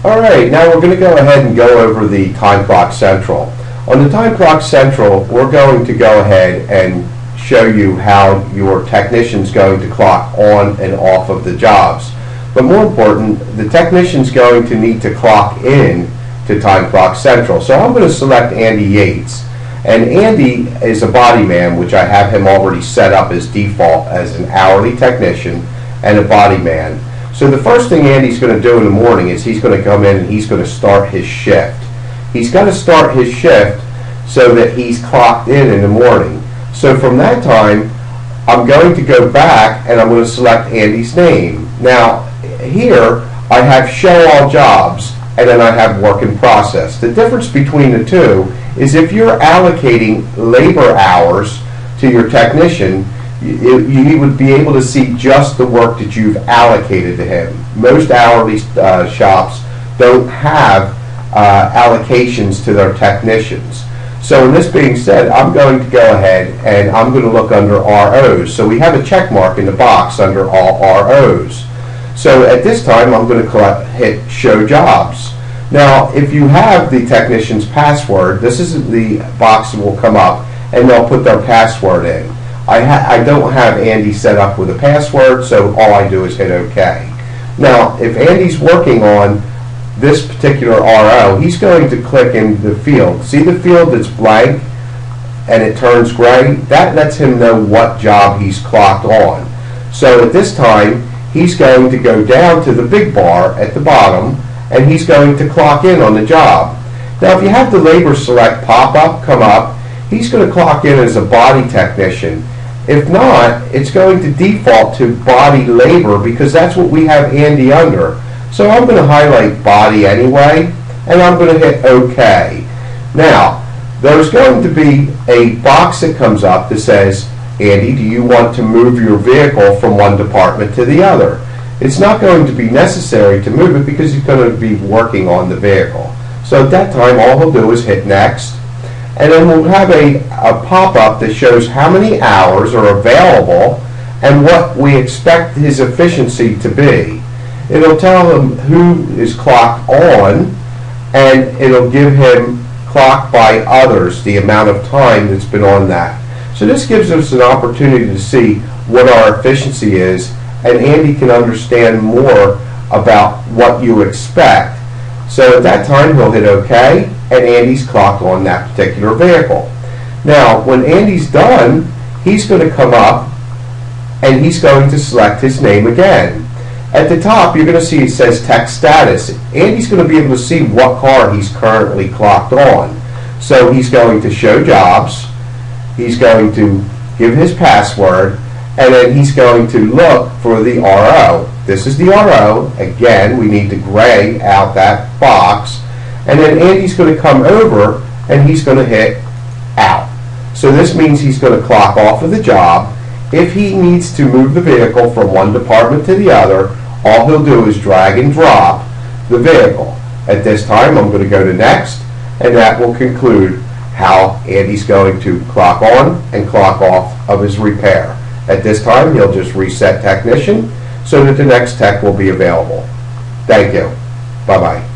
Alright, now we're going to go ahead and go over the Time Clock Central. On the Time Clock Central, we're going to go ahead and show you how your technician's going to clock on and off of the jobs. But more important, the technician's going to need to clock in to Time Clock Central. So I'm going to select Andy Yates. And Andy is a body man, which I have him already set up as default as an hourly technician and a body man. So the first thing Andy's going to do in the morning is he's going to come in and he's going to start his shift. He's got to start his shift so that he's clocked in the morning. So from that time, I'm going to go back and I'm going to select Andy's name. Now here I have show all jobs and then I have work in process. The difference between the two is if you're allocating labor hours to your technician, you would be able to see just the work that you've allocated to him. Most hourly shops don't have allocations to their technicians. So in this being said, I'm going to go ahead and I'm going to look under ROs. So we have a check mark in the box under all ROs. So at this time, I'm going to hit Show Jobs. Now, if you have the technician's password, this is the box that will come up and they'll put their password in. I don't have Andy set up with a password, so all I do is hit OK. Now, if Andy's working on this particular RO, he's going to click in the field. See the field that's blank and it turns gray? That lets him know what job he's clocked on. So at this time, he's going to go down to the big bar at the bottom and he's going to clock in on the job. Now, if you have the labor select pop-up come up, he's going to clock in as a body technician. If not, it's going to default to body labor because that's what we have Andy under. So I'm going to highlight body anyway, and I'm going to hit OK. Now, there's going to be a box that comes up that says, Andy, do you want to move your vehicle from one department to the other? It's not going to be necessary to move it because he's going to be working on the vehicle. So at that time, all he'll do is hit Next. And then we'll have a pop-up that shows how many hours are available and what we expect his efficiency to be. It'll tell him who is clocked on, and it'll give him clocked by others, the amount of time that's been on that. So this gives us an opportunity to see what our efficiency is, and Andy can understand more about what you expect. So at that time, he'll hit OK, and Andy's clocked on that particular vehicle. Now, when Andy's done, he's going to come up and he's going to select his name again. At the top, you're going to see it says Tech Status. Andy's going to be able to see what car he's currently clocked on. So he's going to Show Jobs, he's going to give his password, and then he's going to look for the RO. This is the RO. Again, we need to gray out that box. And then Andy's going to come over and he's going to hit Out. So this means he's going to clock off of the job. If he needs to move the vehicle from one department to the other, all he'll do is drag and drop the vehicle. At this time, I'm going to go to Next, and that will conclude how Andy's going to clock on and clock off of his repair. At this time, he'll just reset technician so that the next tech will be available. Thank you. Bye-bye.